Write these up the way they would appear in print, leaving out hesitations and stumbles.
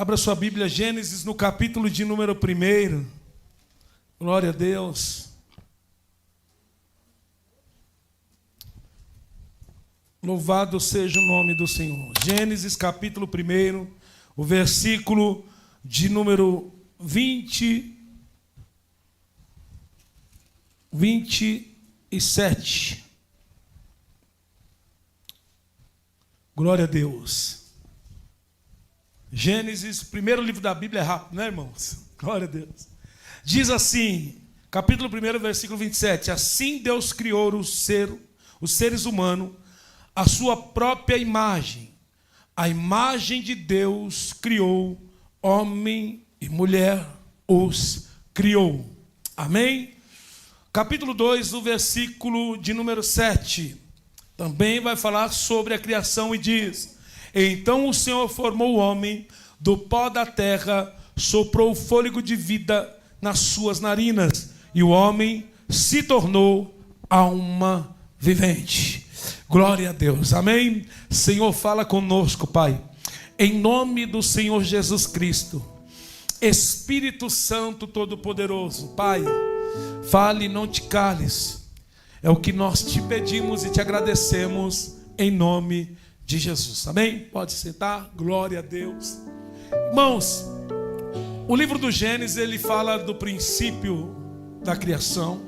Abra sua Bíblia, Gênesis, no capítulo de número 1. Glória a Deus. Louvado seja o nome do Senhor. Gênesis, capítulo 1, o versículo de número 27. Glória a Deus. Gênesis, primeiro livro da Bíblia é rápido, né, irmãos? Glória a Deus. Diz assim, capítulo 1, versículo 27. Assim Deus criou os seres humanos à sua própria imagem. A imagem de Deus criou, homem e mulher os criou. Amém? Capítulo 2, o versículo de número 7. Também vai falar sobre a criação e diz: então o Senhor formou o homem do pó da terra, soprou o fôlego de vida nas suas narinas, e o homem se tornou alma vivente. Glória a Deus, amém? Senhor, fala conosco, Pai, em nome do Senhor Jesus Cristo. Espírito Santo Todo-Poderoso, Pai, fale e não te cales. É o que nós te pedimos e te agradecemos em nome de Jesus, amém? Pode sentar, glória a Deus. Irmãos, o livro do Gênesis, ele fala do princípio da criação.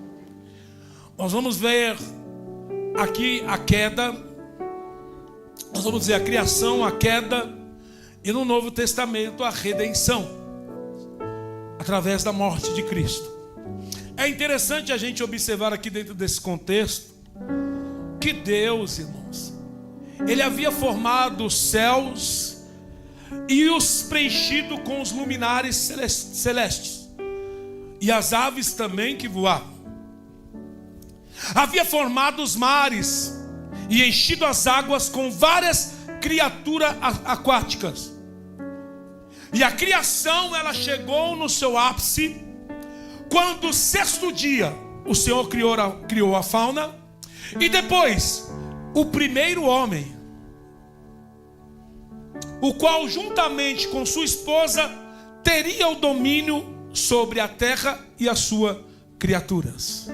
Nós vamos ver aqui a queda, nós vamos dizer a criação, a queda, e no Novo Testamento a redenção, através da morte de Cristo. É interessante a gente observar aqui dentro desse contexto, que Deus, irmãos, Ele havia formado os céus e os preenchido com os luminares celestes, e as aves também que voavam. Havia formado os mares e enchido as águas com várias criaturas aquáticas. E a criação, ela chegou no seu ápice quando o sexto dia o Senhor criou a fauna, e depois o primeiro homem, o qual juntamente com sua esposa teria o domínio sobre a terra e as suas criaturas.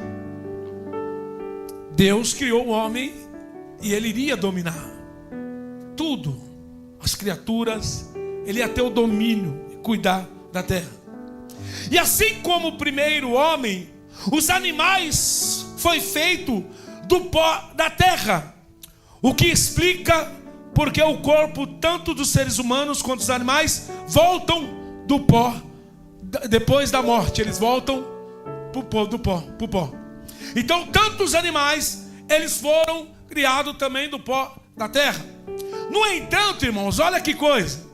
Deus criou o homem e ele iria dominar tudo, as criaturas, ele ia ter o domínio e cuidar da terra. E assim como o primeiro homem, os animais foi feito do pó da terra, o que explica porque o corpo tanto dos seres humanos quanto dos animais voltam do pó. Depois da morte eles voltam pro pó. Então tanto os animais, eles foram criados também do pó da terra. No entanto, irmãos, olha que coisa.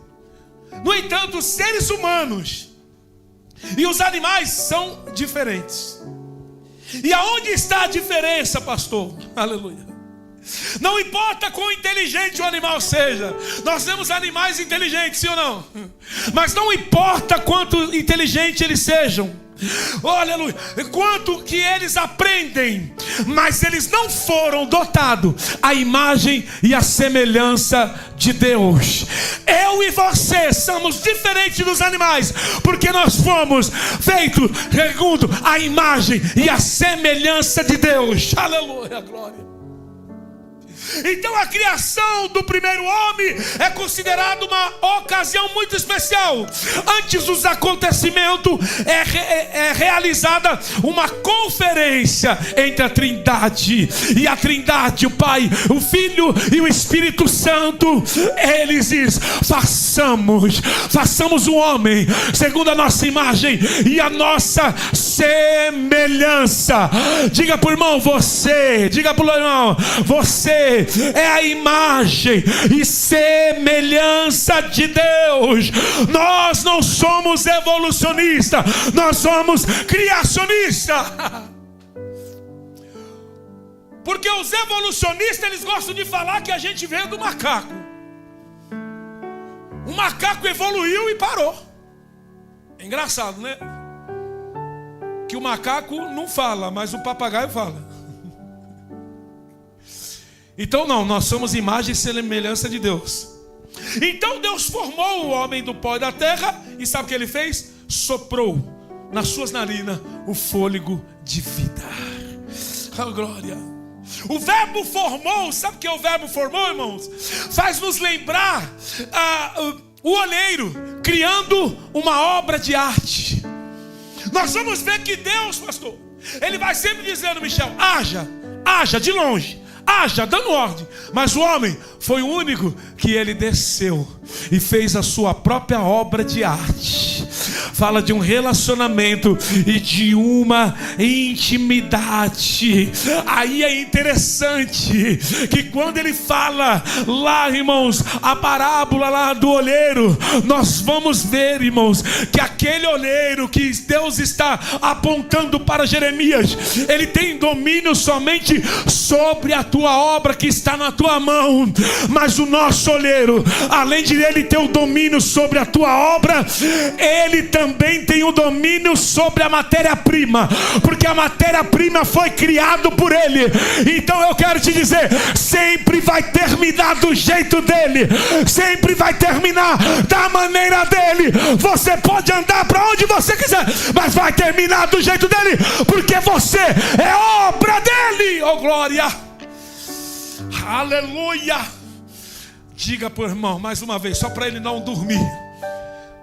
No entanto, os seres humanos e os animais são diferentes. E aonde está a diferença, pastor? Aleluia. Não importa quão inteligente o animal seja. Nós temos animais inteligentes, sim ou não? Mas não importa quanto inteligente eles sejam, aleluia, quanto que eles aprendem, mas eles não foram dotados à imagem e à semelhança de Deus. Eu e você somos diferentes dos animais, porque nós fomos feitos segundo a imagem e a semelhança de Deus. Aleluia, glória. Então a criação do primeiro homem é considerada uma ocasião muito especial. Antes dos acontecimentos é realizada uma conferência entre a Trindade. E a Trindade, o Pai, o Filho e o Espírito Santo, eles dizem: façamos o homem segundo a nossa imagem e a nossa semelhança. Diga para o irmão, você é a imagem e semelhança de Deus. Nós não somos evolucionistas, nós somos criacionistas. Porque os evolucionistas, eles gostam de falar que a gente veio do macaco. O macaco evoluiu e parou. É engraçado, né? Que o macaco não fala, mas o papagaio fala. Então não, nós somos imagem e semelhança de Deus. Então Deus formou o homem do pó da terra e sabe o que ele fez? Soprou nas suas narinas o fôlego de vida. Oh, glória. O verbo formou, sabe o que o verbo formou, irmãos? Faz nos lembrar o olheiro criando uma obra de arte. Nós vamos ver que Deus, pastor, Ele vai sempre dizendo, Michel, haja de longe, haja, dando ordem. Mas o homem foi o único que ele desceu e fez a sua própria obra de arte. Fala de um relacionamento e de uma intimidade. Aí é interessante que quando ele fala lá, irmãos, a parábola lá do olheiro, nós vamos ver, irmãos, que aquele olheiro que Deus está apontando para Jeremias, ele tem domínio somente sobre a tua obra que está na tua mão. Mas o nosso olheiro, além de ele ter o domínio sobre a tua obra, ele também tem o domínio sobre a matéria-prima, porque a matéria-prima foi criada por ele. Então eu quero te dizer, sempre vai terminar do jeito dele, sempre vai terminar da maneira dele. Você pode andar para onde você quiser, mas vai terminar do jeito dele, porque você é obra dele. Oh, glória, aleluia. Diga para o irmão mais uma vez, só para ele não dormir.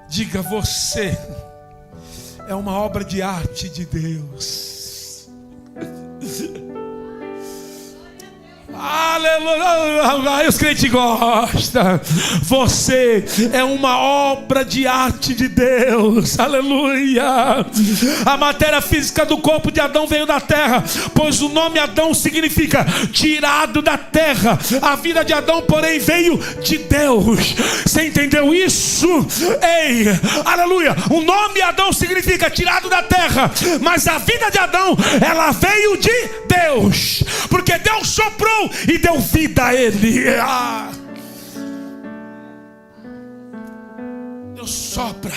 Diga, você é uma obra de arte de Deus. Aleluia, os crentes gostam. Você é uma obra de arte de Deus. Aleluia. A matéria física do corpo de Adão veio da terra, pois o nome Adão significa tirado da terra. A vida de Adão, porém, veio de Deus. Você entendeu isso? Ei, aleluia. O nome Adão significa tirado da terra, mas a vida de Adão, ela veio de Deus, porque Deus soprou e deu vida a ele. Deus sopra.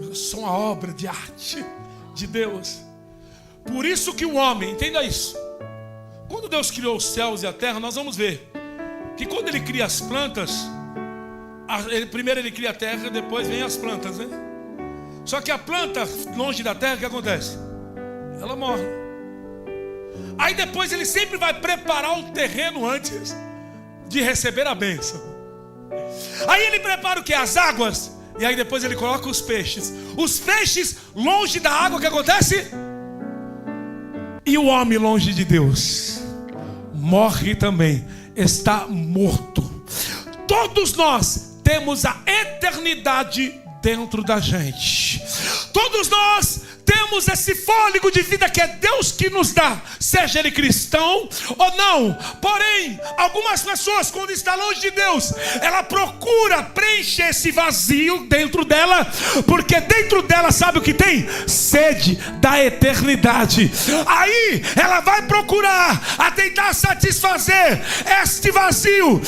Eu sou uma obra de arte de Deus. Por isso que o homem, entenda isso, quando Deus criou os céus e a terra, nós vamos ver que quando ele cria as plantas, primeiro ele cria a terra, depois vem as plantas, né? Só que a planta longe da terra, o que acontece? Ela morre. Aí depois ele sempre vai preparar o terreno antes de receber a bênção. Aí ele prepara o que? As águas. E aí depois ele coloca os peixes. Os peixes longe da água, o que acontece? E o homem longe de Deus morre também, está morto. Todos nós temos a eternidade dentro da gente. Todos nós temos esse fôlego de vida que é Deus que nos dá, seja ele cristão ou não. Porém, algumas pessoas, quando estão longe de Deus, ela procura preencher esse vazio dentro dela, porque dentro dela sabe o que tem? Sede da eternidade. Aí ela vai procurar a tentar satisfazer este vazio,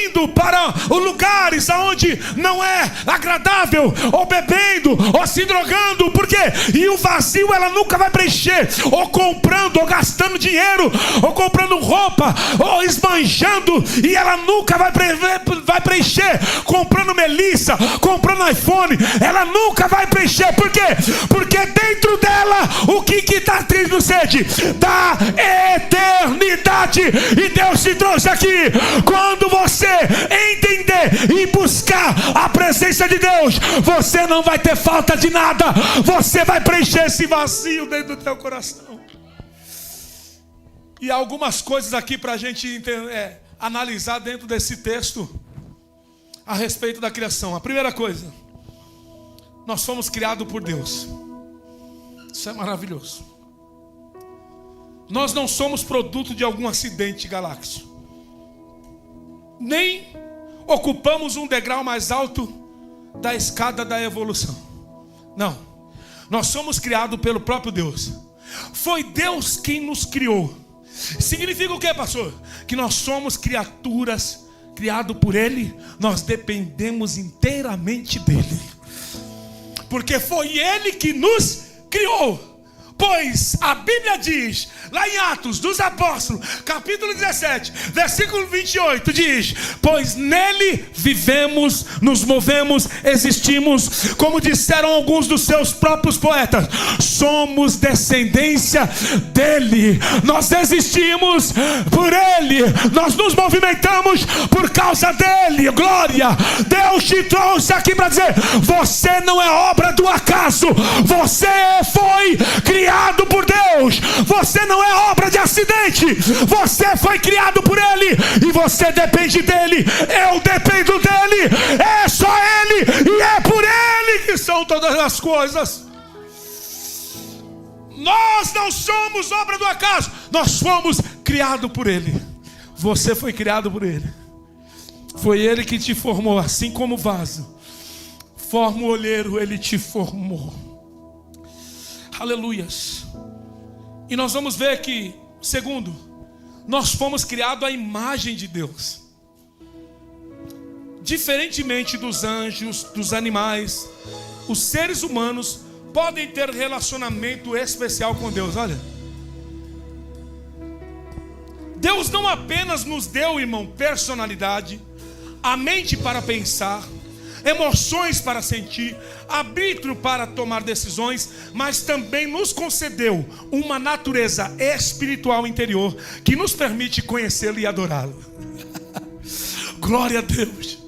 indo para os lugares onde não é agradável, ou bebendo, ou se drogando. Por quê? E o vazio ela nunca vai preencher, ou comprando, ou gastando dinheiro, ou comprando roupa, ou esbanjando, e ela nunca vai preencher, comprando melissa, comprando iPhone, ela nunca vai preencher. Por quê? Porque dentro dela, o que está tendo sede? Da eternidade. E Deus te trouxe aqui, quando você entender e buscar a presença de Deus, você não vai ter falta de nada, você vai preencher esse vazio dentro do teu coração. E há algumas coisas aqui para a gente analisar dentro desse texto a respeito da criação. A primeira coisa, nós fomos criados por Deus. Isso é maravilhoso. Nós não somos produto de algum acidente galáctico, nem ocupamos um degrau mais alto da escada da evolução. Não, nós somos criados pelo próprio Deus. Foi Deus quem nos criou. Significa o que, pastor? Que nós somos criaturas criadas por Ele. Nós dependemos inteiramente dEle, porque foi Ele que nos criou. Pois a Bíblia diz, lá em Atos dos Apóstolos, capítulo 17, versículo 28, diz: pois nele vivemos, nos movemos, existimos, como disseram alguns dos seus próprios poetas, somos descendência dele, nós existimos por ele, nós nos movimentamos por causa dele. Glória! Deus te trouxe aqui para dizer: você não é obra do acaso, você foi criado por Deus, você não é obra de acidente, você foi criado por ele, e você depende dele, eu dependo dele, é só ele, e é por ele que são todas as coisas. Nós não somos obra do acaso, nós fomos criados por ele. Você foi criado por ele, foi ele que te formou, assim como o vaso forma o olheiro, ele te formou. Aleluias. E nós vamos ver que, segundo, nós fomos criados à imagem de Deus. Diferentemente dos anjos, dos animais, os seres humanos podem ter relacionamento especial com Deus. Olha, Deus não apenas nos deu, irmão, personalidade, a mente para pensar, emoções para sentir, arbítrio para tomar decisões, mas também nos concedeu uma natureza espiritual interior que nos permite conhecê-lo e adorá-lo. Glória a Deus.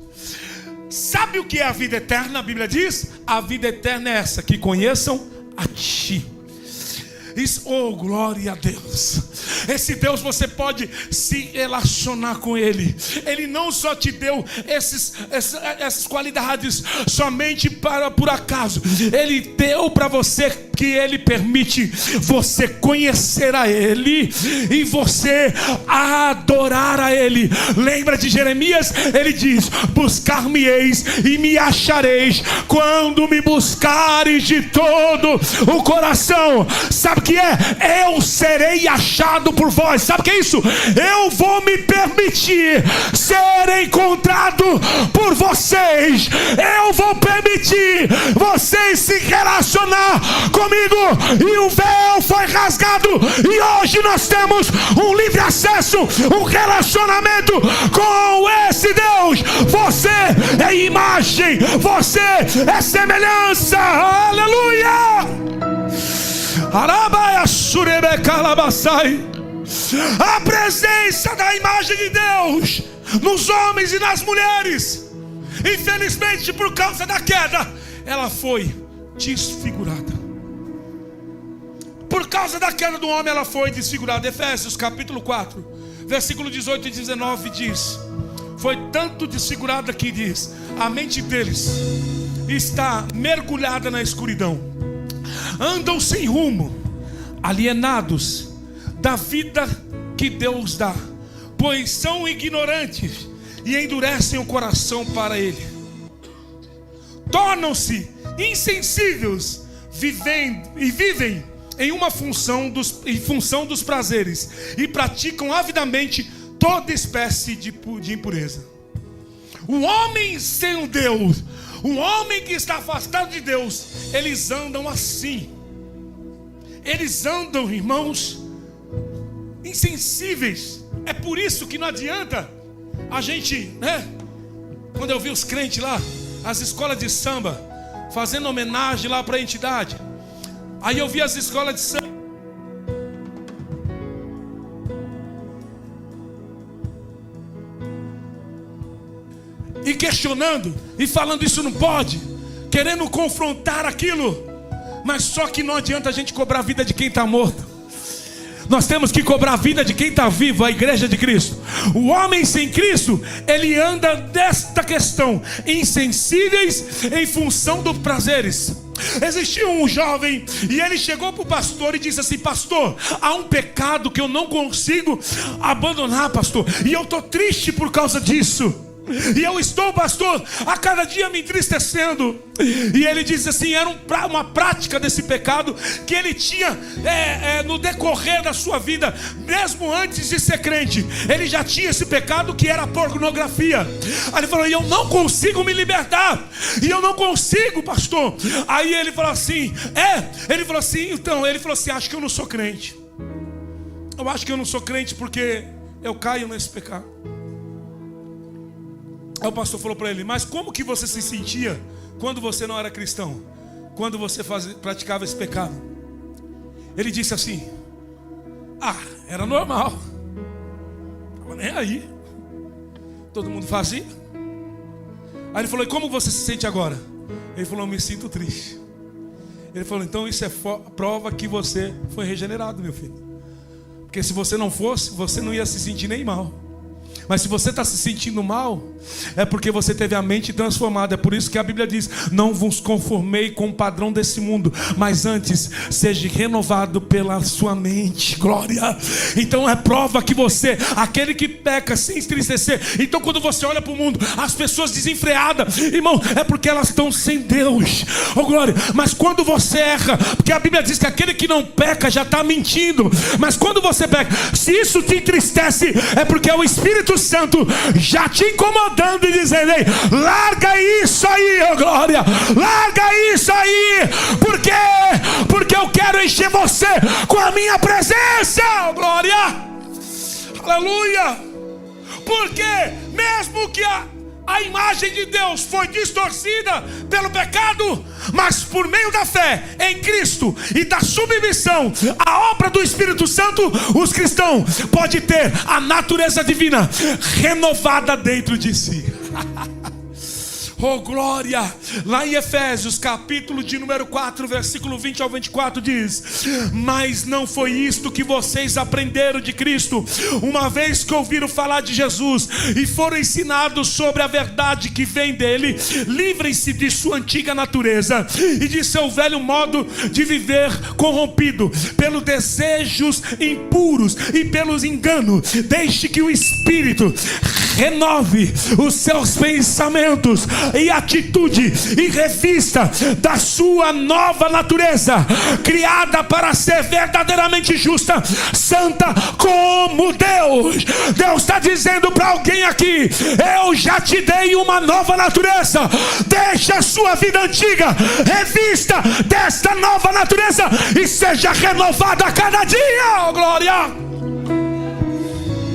Sabe o que é a vida eterna? A Bíblia diz: a vida eterna é essa, que conheçam a Ti. Isso, oh, glória a Deus. Esse Deus, você pode se relacionar com Ele. Ele não só te deu essas qualidades somente por acaso. Ele deu para você, que Ele permite você conhecer a Ele e você adorar a Ele. Lembra de Jeremias? Ele diz: buscar-me-eis e me achareis, quando me buscares de todo o coração. Sabe o que é? Eu serei achado por vós. Sabe o que é isso? Eu vou me permitir ser encontrado por vocês. Eu vou permitir vocês se relacionar comigo. E o véu foi rasgado, e hoje nós temos um livre acesso, um relacionamento com esse Deus. Você é imagem, você é semelhança. Aleluia! A presença da imagem de Deus nos homens e nas mulheres, infelizmente, por causa da queda, ela foi desfigurada. Por causa da queda do homem, ela foi desfigurada. Efésios capítulo 4, versículo 18 e 19 diz: foi tanto desfigurada que diz, a mente deles está mergulhada na escuridão, andam sem rumo, alienados da vida que Deus dá, pois são ignorantes e endurecem o coração para Ele. Tornam-se insensíveis, vivem em função dos prazeres, e praticam avidamente toda espécie de impureza. O homem sem Deus, o homem que está afastado de Deus, eles andam assim. Eles andam, irmãos, insensíveis. É por isso que não adianta a gente, quando eu vi os crentes lá, as escolas de samba, fazendo homenagem lá para a entidade, aí eu vi as escolas de samba e questionando e falando: isso não pode, querendo confrontar aquilo. Mas só que não adianta a gente cobrar a vida de quem está morto. Nós temos que cobrar a vida de quem está vivo, a igreja de Cristo. O homem sem Cristo, ele anda desta questão, insensíveis em função dos prazeres. Existia um jovem e ele chegou para o pastor e disse assim: pastor, há um pecado que eu não consigo abandonar, pastor, e eu estou triste por causa disso. E eu estou, pastor, a cada dia me entristecendo. E ele diz assim, era uma prática desse pecado que ele tinha no decorrer da sua vida. Mesmo antes de ser crente, ele já tinha esse pecado que era a pornografia. Aí ele falou, e eu não consigo me libertar. E eu não consigo, pastor. Aí ele falou assim, acho que eu não sou crente. Eu acho que eu não sou crente porque eu caio nesse pecado. Aí o pastor falou para ele, mas como que você se sentia quando você não era cristão? Quando você praticava esse pecado? Ele disse assim, era normal. Não estava nem aí. Todo mundo fazia. Aí ele falou, e como você se sente agora? Ele falou, eu me sinto triste. Ele falou, então isso é prova que você foi regenerado, meu filho. Porque se você não fosse, você não ia se sentir nem mal. Mas se você está se sentindo mal, é porque você teve a mente transformada. É por isso que a Bíblia diz, não vos conformei com o padrão desse mundo, mas antes seja renovado pela sua mente. Glória. Então é prova que você, aquele que peca sem entristecer. Então quando você olha para o mundo, as pessoas desenfreadas, irmão, é porque elas estão sem Deus. Oh glória. Mas quando você erra, porque a Bíblia diz que aquele que não peca já está mentindo. Mas quando você peca, se isso te entristece, é porque é o Espírito Santo já te incomodando e dizendo, ei, larga isso aí, oh glória, larga isso aí. Por quê? Porque eu quero encher você com a minha presença, oh glória, aleluia. Porque mesmo que a imagem de Deus foi distorcida pelo pecado, mas por meio da fé em Cristo e da submissão à obra do Espírito Santo, os cristãos podem ter a natureza divina renovada dentro de si. Oh glória. Lá em Efésios capítulo de número 4, versículo 20 ao 24 diz, mas não foi isto que vocês aprenderam de Cristo, uma vez que ouviram falar de Jesus e foram ensinados sobre a verdade que vem dele. Livrem-se de sua antiga natureza e de seu velho modo de viver corrompido pelos desejos impuros e pelos enganos. Deixe que o Espírito renove os seus pensamentos e atitude, e revista da sua nova natureza, criada para ser verdadeiramente justa, santa como Deus. Deus está dizendo para alguém aqui, eu já te dei uma nova natureza. Deixa a sua vida antiga, revista desta nova natureza e seja renovada a cada dia. Oh glória.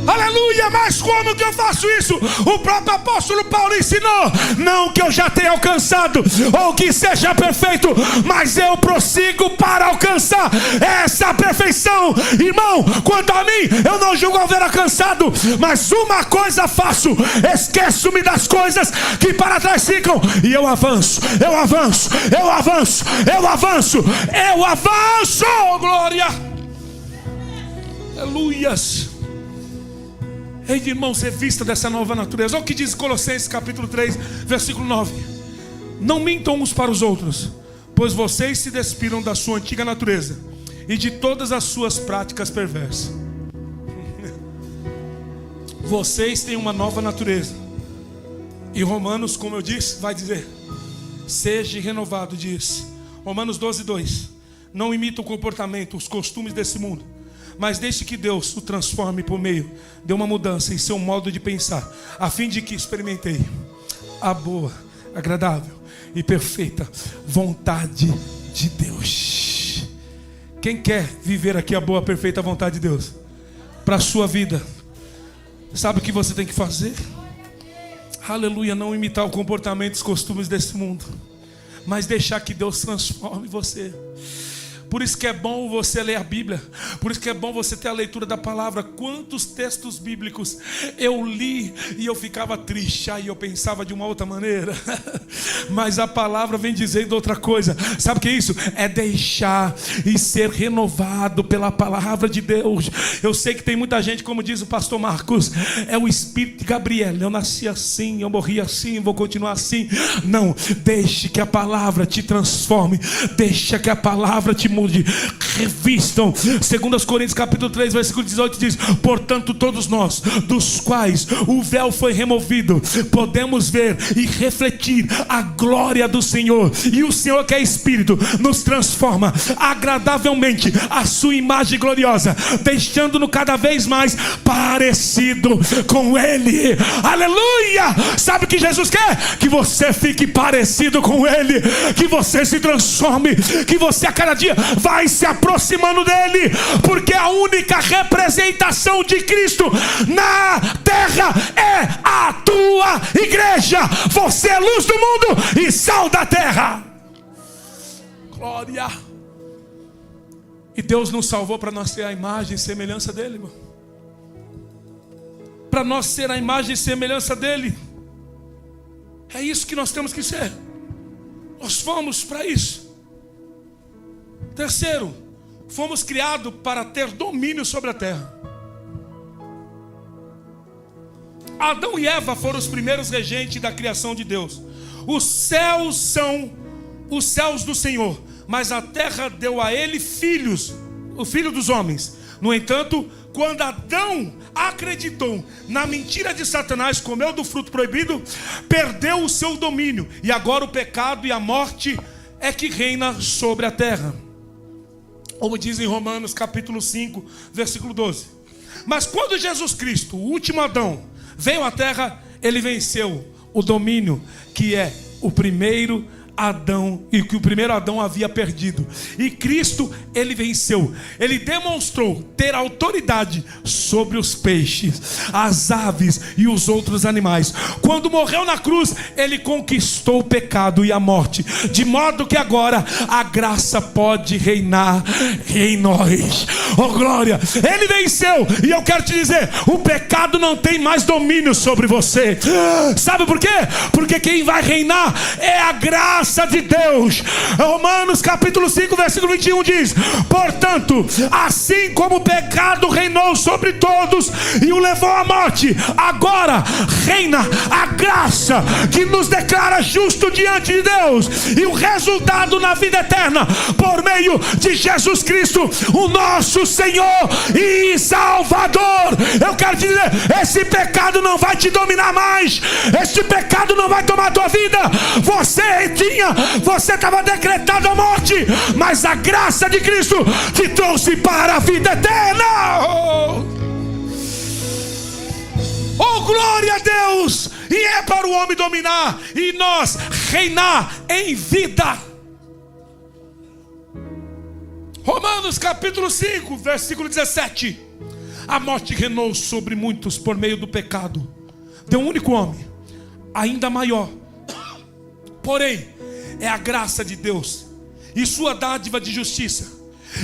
Aleluia. Mas como que eu faço isso? O próprio apóstolo Paulo ensinou, não que eu já tenha alcançado ou que seja perfeito, mas eu prossigo para alcançar essa perfeição. Irmão, quanto a mim, eu não julgo haver alcançado, mas uma coisa faço, esqueço-me das coisas que para trás ficam e eu avanço, eu avanço, eu avanço, eu avanço, eu avanço. Oh, glória. Aleluias. Ei, irmão, ser vista dessa nova natureza. Olha o que diz Colossenses capítulo 3, versículo 9. Não mintam uns para os outros, pois vocês se despiram da sua antiga natureza e de todas as suas práticas perversas. Vocês têm uma nova natureza. E Romanos, como eu disse, vai dizer, seja renovado, diz Romanos 12, 2. Não imita o comportamento, os costumes desse mundo, mas deixe que Deus o transforme por meio de uma mudança em seu modo de pensar, a fim de que experimentei a boa, agradável e perfeita vontade de Deus. Quem quer viver aqui a boa, perfeita vontade de Deus para a sua vida? Sabe o que você tem que fazer? Aleluia, não imitar o comportamento e os costumes desse mundo, mas deixar que Deus transforme você. Por isso que é bom você ler a Bíblia. Por isso que é bom você ter a leitura da palavra. Quantos textos bíblicos eu li e eu ficava triste, aí eu pensava de uma outra maneira. Mas a palavra vem dizendo outra coisa. Sabe o que é isso? É deixar e ser renovado pela palavra de Deus. Eu sei que tem muita gente, como diz o pastor Marcos, é o espírito de Gabriel. Eu nasci assim, eu morri assim, vou continuar assim. Não, deixe que a palavra te transforme. Deixa que a palavra te mude. saúde. Revistam. 2 Coríntios capítulo 3, versículo 18 diz: portanto, todos nós, dos quais o véu foi removido, podemos ver e refletir a glória do Senhor. E o Senhor, que é Espírito, nos transforma agradavelmente à sua imagem gloriosa, deixando-nos cada vez mais parecido com Ele. Aleluia! Sabe o que Jesus quer? Que você fique parecido com Ele, que você se transforme, que você a cada dia vai se aproximando dele, porque a única representação de Cristo na terra é a tua igreja. Você é luz do mundo e sal da terra. Glória. E Deus nos salvou para nós ter a imagem e semelhança dele, irmão. Para nós ser a imagem e semelhança dele. É isso que nós temos que ser. Nós fomos para isso. Terceiro, fomos criados para ter domínio sobre a terra. Adão e Eva foram os primeiros regentes da criação de Deus. Os céus são os céus do Senhor, mas a terra deu a ele filhos, o filho dos homens. No entanto, quando Adão acreditou na mentira de Satanás, comeu do fruto proibido, perdeu o seu domínio, e agora o pecado e a morte é que reina sobre a terra. Como diz em Romanos capítulo 5, versículo 12. Mas quando Jesus Cristo, o último Adão, veio à terra, ele venceu o domínio que é o primeiro Adão, e que o primeiro Adão havia perdido. E Cristo, ele venceu. Ele demonstrou ter autoridade sobre os peixes, as aves e os outros animais. Quando morreu na cruz, ele conquistou o pecado e a morte, de modo que agora a graça pode reinar em nós. Oh glória! Ele venceu. E eu quero te dizer, o pecado não tem mais domínio sobre você. Sabe por quê? Porque quem vai reinar é a graça de Deus. Romanos capítulo 5, versículo 21 diz: portanto, assim como o pecado reinou sobre todos e o levou à morte, agora reina a graça que nos declara justo diante de Deus, e o resultado na vida eterna por meio de Jesus Cristo, o nosso Senhor e Salvador. Eu quero te dizer, esse pecado não vai te dominar mais. Esse pecado não vai tomar a tua vida. Você estava decretado a morte, mas a graça de Cristo te trouxe para a vida eterna. Oh glória a Deus! E é para o homem dominar e nós reinar em vida. Romanos capítulo 5, versículo 17. A morte reinou sobre muitos por meio do pecado. De um único homem, ainda maior, porém é a graça de Deus e sua dádiva de justiça.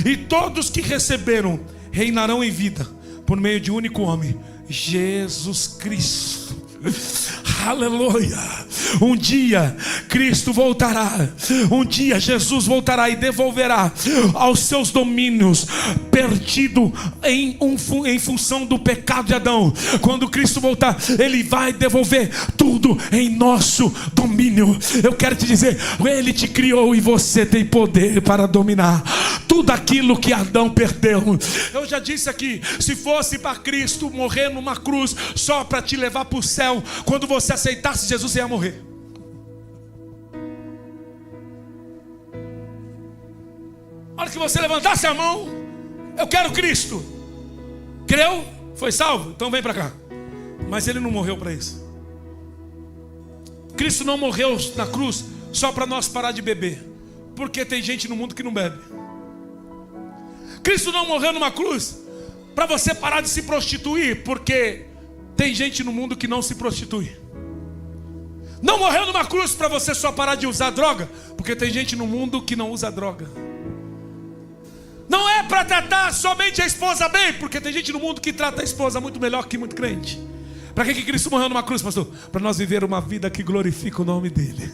E todos que receberam reinarão em vida por meio de um único homem, Jesus Cristo. Aleluia. Um dia Cristo voltará. Um dia Jesus voltará e devolverá aos seus domínios perdido em função do pecado de Adão. Quando Cristo voltar, Ele vai devolver tudo em nosso domínio. Eu quero te dizer, Ele te criou e você tem poder para dominar tudo aquilo que Adão perdeu. Eu já disse aqui, se fosse para Cristo morrer numa cruz só para te levar para o céu, quando você aceitasse Jesus, você ia morrer. A hora que você levantasse a mão, eu quero Cristo. Creu? Foi salvo? Então vem para cá. Mas Ele não morreu para isso. Cristo não morreu na cruz só para nós parar de beber, porque tem gente no mundo que não bebe. Cristo não morreu numa cruz para você parar de se prostituir, porque tem gente no mundo que não se prostitui. Não morreu numa cruz para você só parar de usar droga, porque tem gente no mundo que não usa droga. Não é para tratar somente a esposa bem, porque tem gente no mundo que trata a esposa muito melhor que muito crente. Para que Cristo morreu numa cruz, pastor? Para nós viver uma vida que glorifica o nome dEle.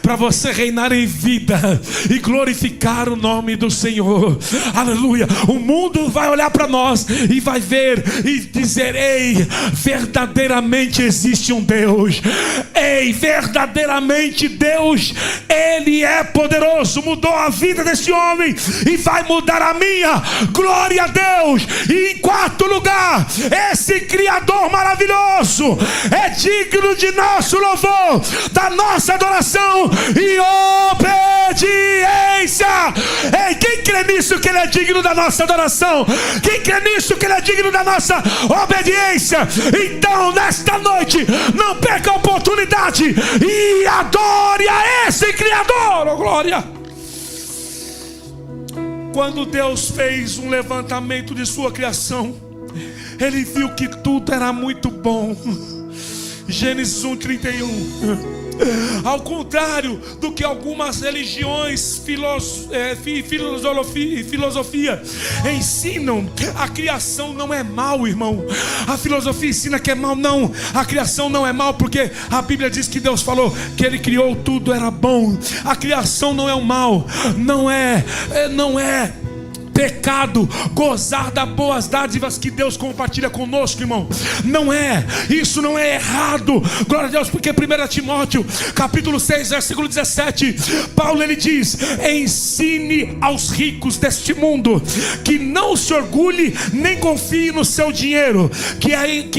para você reinar em vida e glorificar o nome do Senhor. Aleluia. O mundo vai olhar para nós e vai ver e dizer: ei, verdadeiramente existe um Deus. Ei, verdadeiramente Deus, Ele é poderoso. Mudou a vida desse homem e vai mudar a minha. Glória a Deus. E em quarto lugar, esse Criador maravilhoso é digno de nosso louvor, da nossa adoração e obediência. Ei, quem crê nisso que Ele é digno da nossa adoração? Quem crê nisso que Ele é digno da nossa obediência? Então nesta noite não perca a oportunidade e adore a esse Criador. Oh, glória. Quando Deus fez um levantamento de sua criação, Ele viu que tudo era muito bom. Gênesis 1:31. Ao contrário do que algumas religiões, filosofia ensinam, a criação não é mal, irmão. A filosofia ensina que é mal. Não, a criação não é mal, porque a Bíblia diz que Deus falou que Ele criou tudo, era bom. A criação não é o mal. Não é pecado gozar das boas dádivas que Deus compartilha conosco, irmão. Não é, isso não é errado. Glória a Deus, porque 1 Timóteo capítulo 6 versículo 17, Paulo ele diz: ensine aos ricos deste mundo que não se orgulhe nem confie no seu dinheiro, que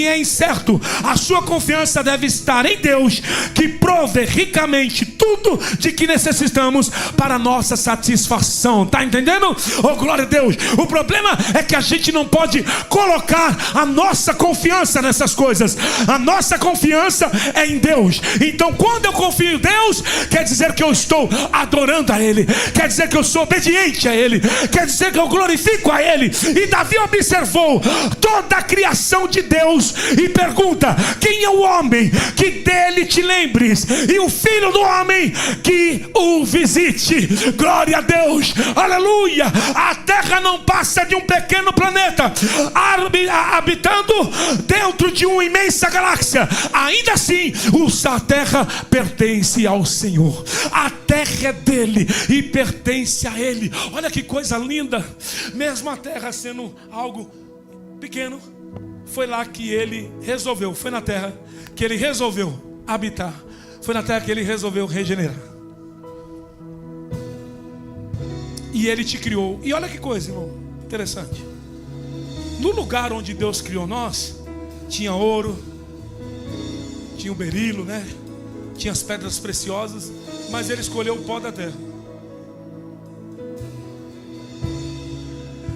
é incerto. A sua confiança deve estar em Deus, que prove ricamente tudo de que necessitamos para nossa satisfação. Está entendendo? Oh, glória a Deus. O problema é que a gente não pode colocar a nossa confiança nessas coisas. A nossa confiança é em Deus. Então quando eu confio em Deus, quer dizer que eu estou adorando a Ele, quer dizer que eu sou obediente a Ele, quer dizer que eu glorifico a Ele. E Davi observou toda a criação de Deus e pergunta: quem é o homem que dele te lembres, e o filho do homem que o visite? Glória a Deus, aleluia. A terra não passa de um pequeno planeta habitando dentro de uma imensa galáxia. Ainda assim, a terra pertence ao Senhor. A terra é dele e pertence a Ele. Olha que coisa linda. Mesmo a terra sendo algo pequeno, foi lá que Ele resolveu, foi na terra que Ele resolveu habitar, foi na terra que Ele resolveu regenerar. E Ele te criou. E olha que coisa, irmão, interessante. No lugar onde Deus criou nós, tinha ouro, tinha o berilo, né? Tinha as pedras preciosas, mas Ele escolheu o pó da terra.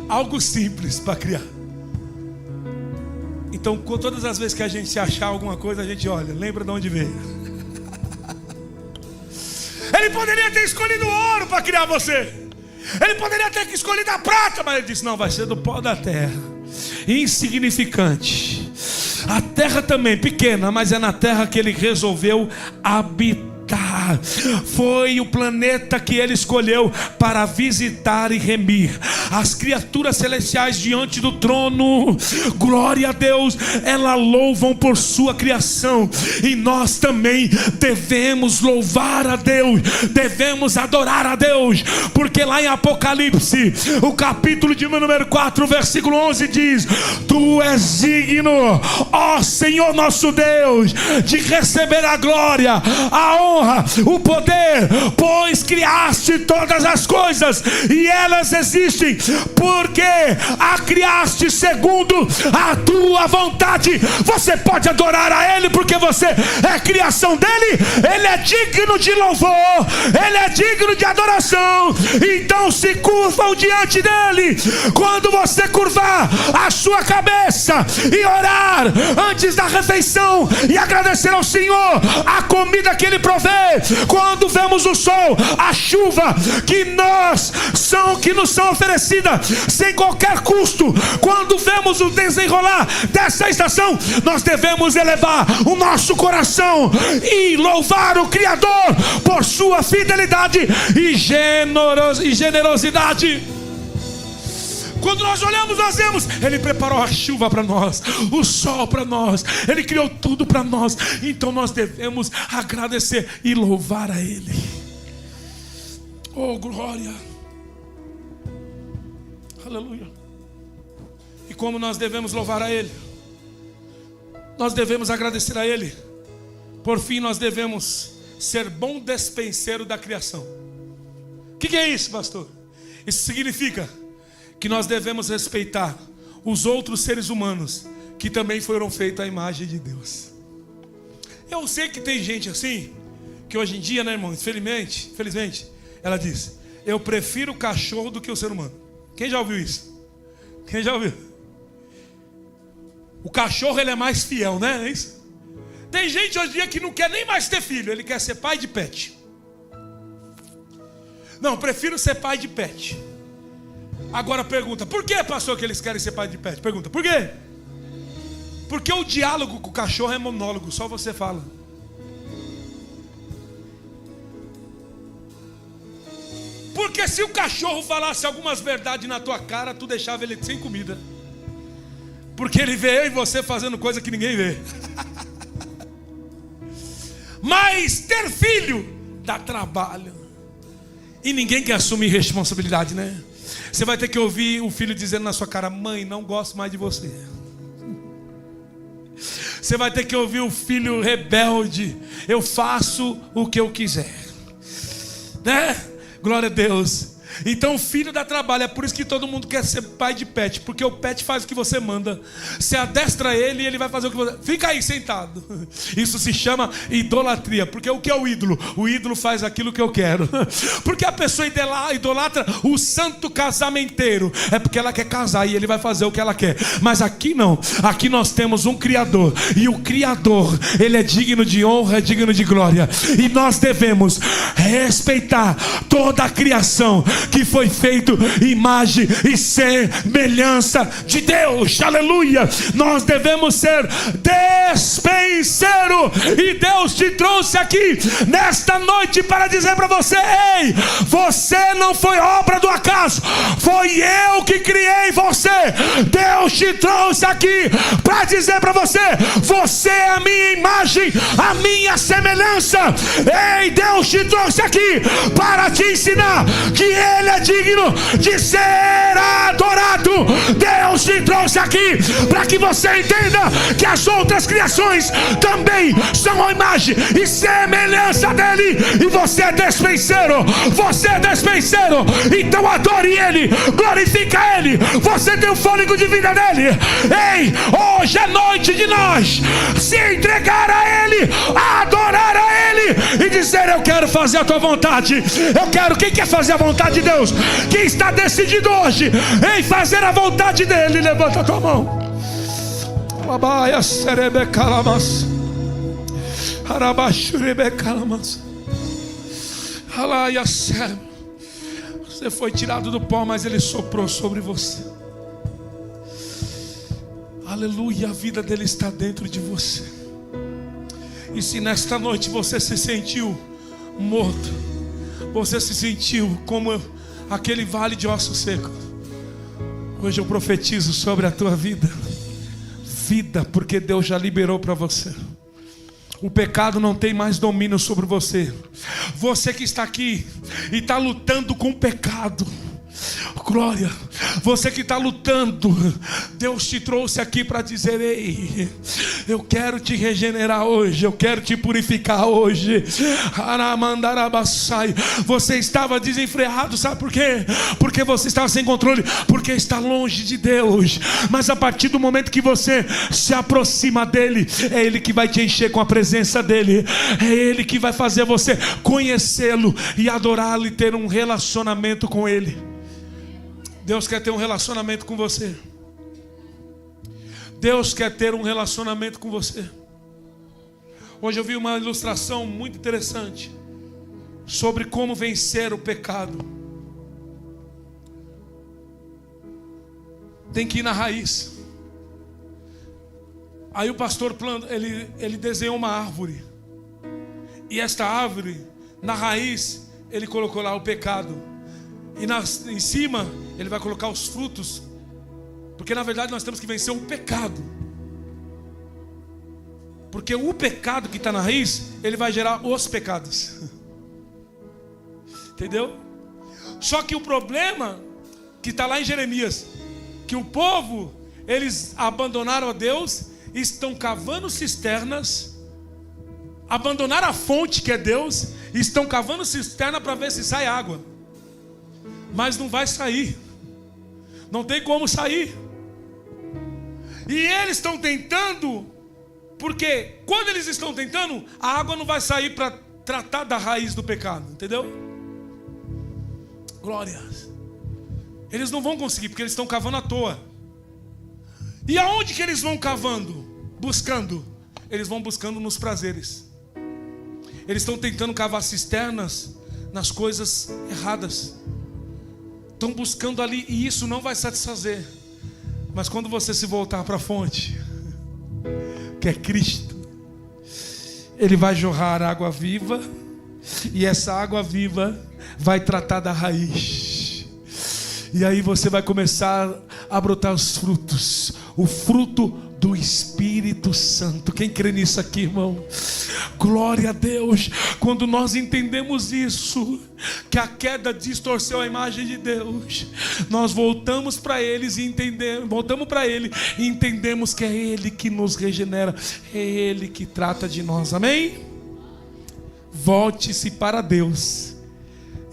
Algo simples para criar. Então, todas as vezes que a gente achar alguma coisa, a gente olha, lembra de onde veio. Ele poderia ter escolhido o ouro para criar você. Ele poderia ter escolhido a prata, mas Ele disse: não, vai ser do pó da terra. Insignificante. A terra também pequena, mas é na terra que Ele resolveu habitar. Foi o planeta que Ele escolheu para visitar e remir. As criaturas celestiais diante do trono, glória a Deus, elas louvam por sua criação. E nós também devemos louvar a Deus, devemos adorar a Deus, porque lá em Apocalipse, o capítulo de número 4, versículo 11 diz: Tu és digno, ó Senhor nosso Deus, de receber a glória, a honra, o poder, pois criaste todas as coisas e elas existem, porque a criaste segundo a tua vontade. Você pode adorar a Ele porque você é criação dele. Ele é digno de louvor, Ele é digno de adoração. Então se curvam diante dele. Quando você curvar a sua cabeça e orar antes da refeição e agradecer ao Senhor a comida que Ele provê, quando vemos o sol, a chuva que nos são oferecidas sem qualquer custo, quando vemos o desenrolar dessa estação, nós devemos elevar o nosso coração e louvar o Criador por sua fidelidade e generosidade. Quando nós olhamos, nós vemos, Ele preparou a chuva para nós, o sol para nós, Ele criou tudo para nós. Então nós devemos agradecer e louvar a Ele. Oh, glória! Aleluia! E como nós devemos louvar a Ele? Nós devemos agradecer a Ele. Por fim, nós devemos ser bom despenseiro da criação. O que é isso, pastor? Isso significa que nós devemos respeitar os outros seres humanos que também foram feitos à imagem de Deus. Eu sei que tem gente assim, que hoje em dia, né, irmão, infelizmente, ela diz: eu prefiro o cachorro do que o ser humano. Quem já ouviu isso? Quem já ouviu? O cachorro, ele é mais fiel, né? É isso? Tem gente hoje em dia que não quer nem mais ter filho, ele quer ser pai de pet. Não, prefiro ser pai de pet. Agora pergunta: por que, pastor, que eles querem ser pai de pet? Pergunta: por quê? Porque o diálogo com o cachorro é monólogo, só você fala. Porque se o cachorro falasse algumas verdades na tua cara, tu deixava ele sem comida. Porque ele vê eu e você fazendo coisa que ninguém vê. Mas ter filho dá trabalho. E ninguém quer assumir responsabilidade, né? Você vai ter que ouvir o filho dizendo na sua cara: mãe, não gosto mais de você. Você vai ter que ouvir o filho rebelde: eu faço o que eu quiser, né? Glória a Deus. Então o filho dá trabalho. É por isso que todo mundo quer ser pai de pet, porque o pet faz o que você manda. Você adestra ele e ele vai fazer o que você... Fica aí sentado. Isso se chama idolatria. Porque o que é o ídolo? O ídolo faz aquilo que eu quero. Porque a pessoa idolatra o santo casamenteiro. É porque ela quer casar e ele vai fazer o que ela quer. Mas aqui não. Aqui nós temos um Criador. E o Criador, ele é digno de honra, é digno de glória. E nós devemos respeitar toda a criação que foi feito imagem e semelhança de Deus. Aleluia. Nós devemos ser despenseiro. E Deus te trouxe aqui nesta noite para dizer para você: ei, você não foi obra do acaso, foi eu que criei você. Deus te trouxe aqui para dizer para você: você é a minha imagem, a minha semelhança. Ei, Deus te trouxe aqui para te ensinar que Ele é digno de ser adorado. Deus te trouxe aqui para que você entenda que as outras criações também são a imagem e semelhança dele. E você é despenseiro. Você é despenseiro. Então adore Ele, glorifica Ele. Você tem o fôlego de vida dele. Ei, hoje é noite de nós se entregar a Ele, adorar a Ele e dizer: eu quero fazer a tua vontade. Eu quero. Quem quer fazer a vontade de Deus? Quem está decidido hoje em fazer a vontade dele, levanta a tua mão. Você foi tirado do pó, mas Ele soprou sobre você. Aleluia, a vida dele está dentro de você. E se nesta noite você se sentiu morto, você se sentiu como aquele vale de ossos secos, hoje eu profetizo sobre a tua vida vida, porque Deus já liberou para você. O pecado não tem mais domínio sobre você. Você que está aqui e está lutando com o pecado, glória, você que está lutando, Deus te trouxe aqui para dizer: ei, eu quero te regenerar hoje, eu quero te purificar hoje. Você estava desenfreado, sabe por quê? Porque você estava sem controle, porque está longe de Deus. Mas a partir do momento que você se aproxima dele, é Ele que vai te encher com a presença dele, é Ele que vai fazer você conhecê-lo e adorá-lo e ter um relacionamento com Ele. Deus quer ter um relacionamento com você. Deus quer ter um relacionamento com você. Hoje eu vi uma ilustração muito interessante sobre como vencer o pecado. Tem que ir na raiz. Aí o pastor ele desenhou uma árvore. E esta árvore, na raiz, ele colocou lá o pecado. E em cima ele vai colocar os frutos Porque na verdade nós temos que vencer o pecado. Porque o pecado que está na raiz, ele vai gerar os pecados. Entendeu? Só que o problema que está lá em Jeremias, que o povo, eles abandonaram a Deus, estão cavando cisternas, abandonaram a fonte que é Deus, e estão cavando cisterna para ver se sai água. Mas não vai sair. Não tem como sair. E eles estão tentando, porque quando eles estão tentando, a água não vai sair para tratar da raiz do pecado, entendeu? Glórias. Eles não vão conseguir, porque eles estão cavando à toa. E aonde que eles vão cavando? Buscando. Eles vão buscando nos prazeres. Eles estão tentando cavar cisternas nas coisas erradas. Estão buscando ali, e isso não vai satisfazer. Mas quando você se voltar para a fonte, que é Cristo, Ele vai jorrar água viva, e essa água viva vai tratar da raiz. E aí você vai começar a brotar os frutos, o fruto do Espírito Santo. Quem crê nisso aqui, irmão? Glória a Deus. Quando nós entendemos isso, que a queda distorceu a imagem de Deus, nós voltamos para Ele e entendemos que é Ele que nos regenera, é Ele que trata de nós. Amém? Volte-se para Deus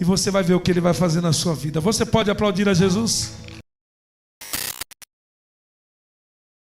e você vai ver o que Ele vai fazer na sua vida. Você pode aplaudir a Jesus?